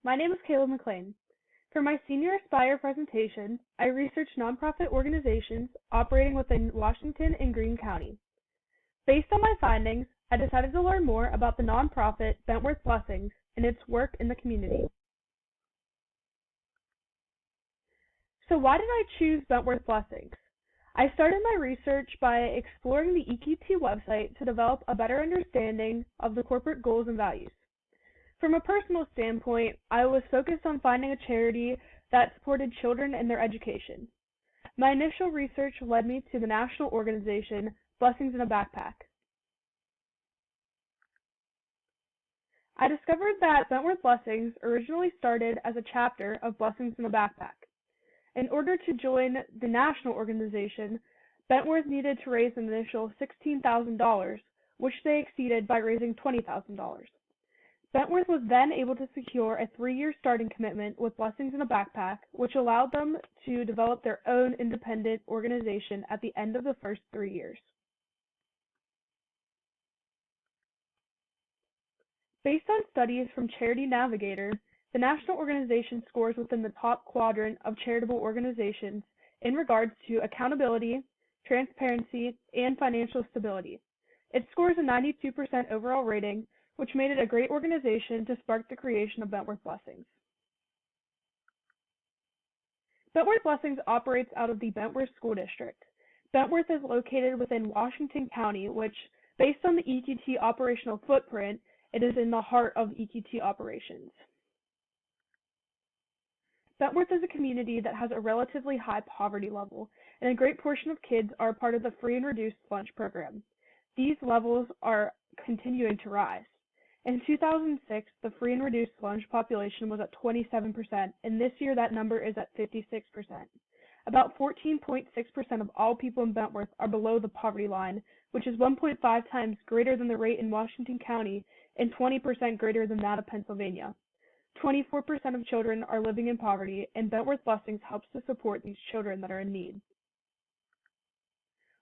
My name is Kaelyn McClain. For my Senior Aspire presentation, I researched nonprofit organizations operating within Washington and Greene County. Based on my findings, I decided to learn more about the nonprofit Bentworth Blessings and its work in the community. So why did I choose Bentworth Blessings? I started my research by exploring the EQT website to develop a better understanding of the corporate goals and values. From a personal standpoint, I was focused on finding a charity that supported children in their education. My initial research led me to the national organization Blessings in a Backpack. I discovered that Bentworth Blessings originally started as a chapter of Blessings in a Backpack. In order to join the national organization, Bentworth needed to raise an initial $16,000, which they exceeded by raising $20,000. Bentworth was then able to secure a 3-year starting commitment with Blessings in a Backpack, which allowed them to develop their own independent organization at the end of the first 3 years. Based on studies from Charity Navigator, the national organization scores within the top quadrant of charitable organizations in regards to accountability, transparency, and financial stability. It scores a 92% overall rating, which made it a great organization to spark the creation of Bentworth Blessings. Bentworth Blessings operates out of the Bentworth School District. Bentworth is located within Washington County, which, based on the EQT operational footprint, it is in the heart of EQT operations. Bentworth is a community that has a relatively high poverty level, and a great portion of kids are part of the free and reduced lunch program. These levels are continuing to rise. In 2006, the free and reduced lunch population was at 27%, and this year that number is at 56%. About 14.6% of all people in Bentworth are below the poverty line, which is 1.5 times greater than the rate in Washington County and 20% greater than that of Pennsylvania. 24% of children are living in poverty, and Bentworth Blessings helps to support these children that are in need.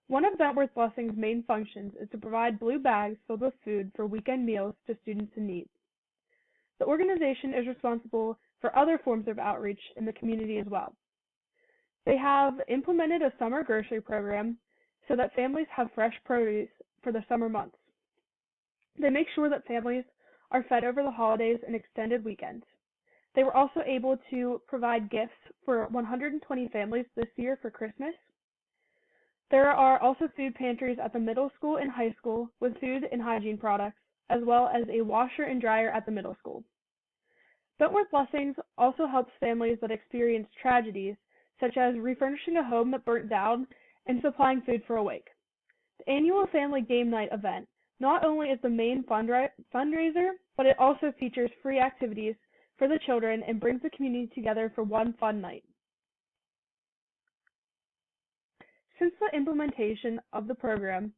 One of Bentworth Blessings' main functions is to provide blue bags filled with food for weekend meals to students in need. The organization is responsible for other forms of outreach in the community as well. They have implemented a summer grocery program so that families have fresh produce for the summer months. They make sure that families are fed over the holidays and extended weekends. They were also able to provide gifts for 120 families this year for Christmas. There are also food pantries at the middle school and high school with food and hygiene products, as well as a washer and dryer at the middle school. Bentworth Blessings also helps families that experience tragedies, such as refurnishing a home that burnt down and supplying food for a wake. The annual family game night event not only is the main fundraiser, but it also features free activities for the children and brings the community together for one fun night. Since the implementation of the program,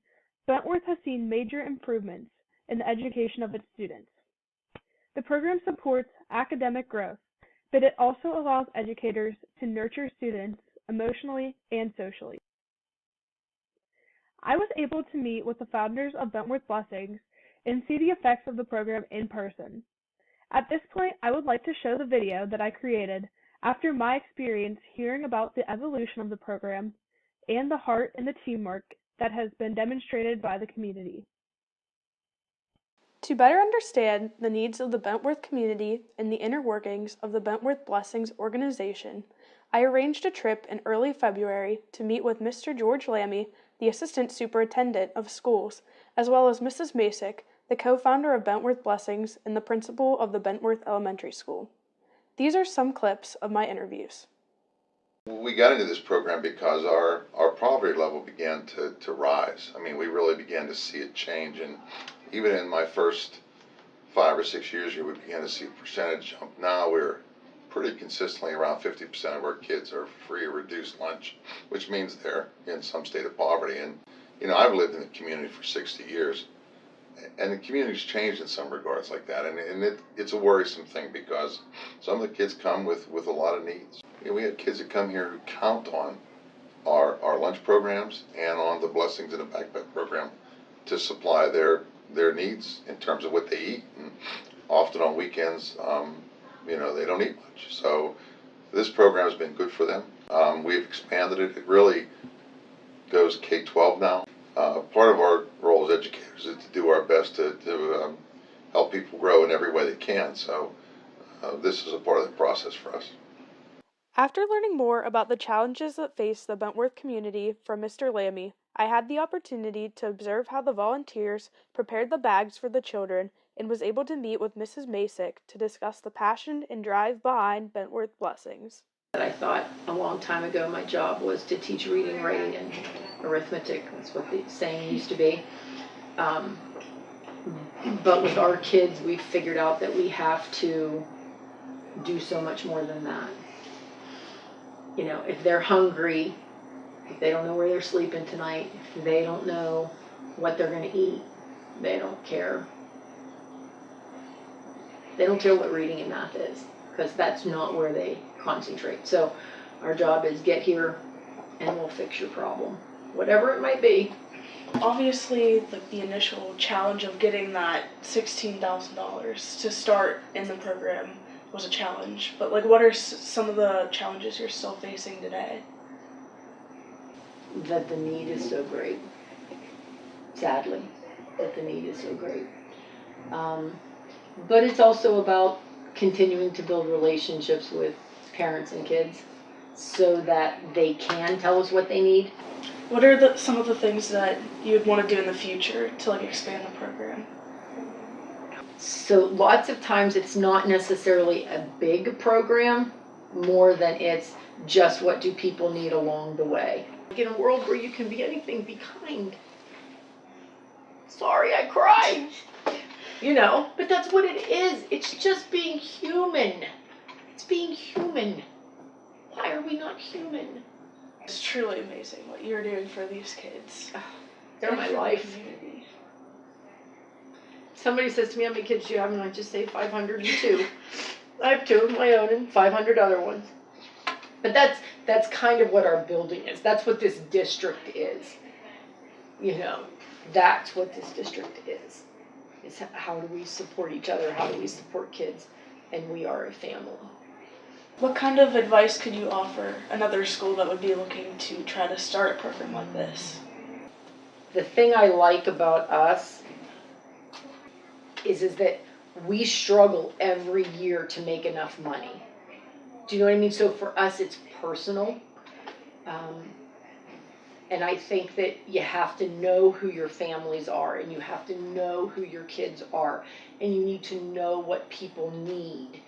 Bentworth has seen major improvements in the education of its students. The program supports academic growth, but it also allows educators to nurture students emotionally and socially. I was able to meet with the founders of Bentworth Blessings and see the effects of the program in person. At this point, I would like to show the video that I created after my experience hearing about the evolution of the program and the heart and the teamwork that has been demonstrated by the community. To better understand the needs of the Bentworth community and the inner workings of the Bentworth Blessings organization, I arranged a trip in early February to meet with Mr. George Lammy, the Assistant Superintendent of Schools, as well as Mrs. Masick, the co-founder of Bentworth Blessings and the principal of the Bentworth Elementary School. These are some clips of my interviews. We got into this program because our poverty level began to rise. I mean, we really began to see it change, and even in my first 5 or 6 years here, we began to see a percentage jump. Now we're pretty consistently around 50% of our kids are free or reduced lunch, which means they're in some state of poverty. And, you know, I've lived in the community for 60 years, and the community's changed in some regards like that, and it's a worrisome thing because some of the kids come with a lot of needs. You know, we have kids that come here who count on our lunch programs and on the Blessings in a Backpack program to supply their needs in terms of what they eat. And often on weekends, they don't eat much. So this program has been good for them. We've expanded it. It really goes K-12 now. Part of our role as educators is to do our best to help people grow in every way they can. So this is a part of the process for us. After learning more about the challenges that face the Bentworth community from Mr. Lammy, I had the opportunity to observe how the volunteers prepared the bags for the children and was able to meet with Mrs. Masick to discuss the passion and drive behind Bentworth Blessings. I thought a long time ago my job was to teach reading, writing, and arithmetic. That's what the saying used to be. But with our kids, we figured out that we have to do so much more than that. If they're hungry, if they don't know where they're sleeping tonight, if they don't know what they're going to eat, they don't care. They don't care what reading and math is, because that's not where they concentrate. So our job is get here and we'll fix your problem, whatever it might be. Obviously, the initial challenge of getting that $16,000 to start in the program was a challenge. But what are some of the challenges you're still facing today? That the need is so great. Sadly, that the need is so great. But it's also about continuing to build relationships with parents and kids so that they can tell us what they need. What are some of the things that you would want to do in the future to expand the program? So lots of times it's not necessarily a big program, more than it's just what do people need along the way. In a world where you can be anything, be kind. Sorry, I cried. But that's what it is. It's just being human. It's being human. Why are we not human? It's truly amazing what you're doing for these kids. They're my life. Community. Somebody says to me, how many kids do you have? And I just say 502. I have 2 of my own and 500 other ones. But that's kind of what our building is. That's what this district is. That's what this district is. Is how do we support each other? How do we support kids? And we are a family. What kind of advice could you offer another school that would be looking to try to start a program like this? The thing I like about us is that we struggle every year to make enough money. Do you know what I mean? So for us, it's personal. And I think that you have to know who your families are, and you have to know who your kids are, and you need to know what people need.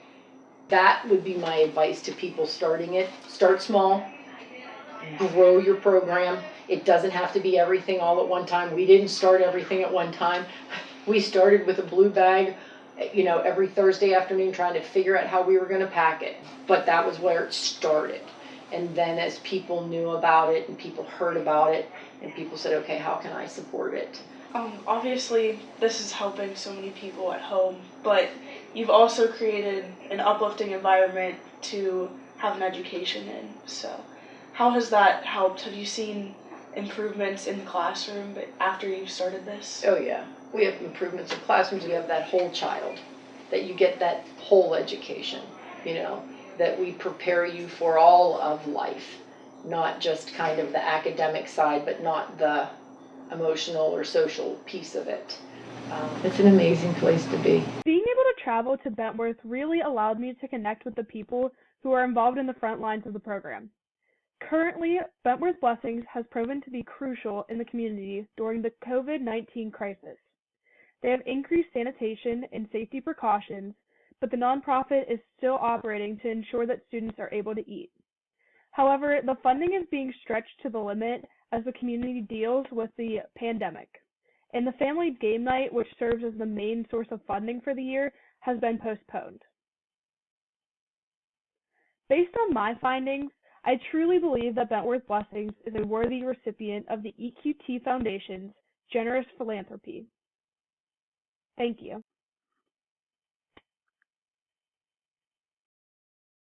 That would be my advice to people starting it. Start small, grow your program. It doesn't have to be everything all at one time. We didn't start everything at one time. We started with a blue bag, every Thursday afternoon trying to figure out how we were going to pack it. But that was where it started. And then as people knew about it and people heard about it and people said, okay, how can I support it? Obviously, this is helping so many people at home, but you've also created an uplifting environment to have an education in. So how has that helped? Have you seen improvements in the classroom after you started this? Oh yeah, we have improvements in classrooms. We have that whole child, that you get that whole education, that we prepare you for all of life, not just kind of the academic side, but not the emotional or social piece of it. It's an amazing place to be. Being able to travel to Bentworth really allowed me to connect with the people who are involved in the front lines of the program. Currently, Bentworth Blessings has proven to be crucial in the community during the COVID-19 crisis. They have increased sanitation and safety precautions, but the nonprofit is still operating to ensure that students are able to eat. However, the funding is being stretched to the limit as the community deals with the pandemic, and the family game night, which serves as the main source of funding for the year, has been postponed. Based on my findings, I truly believe that Bentworth Blessings is a worthy recipient of the EQT Foundation's generous philanthropy. Thank you.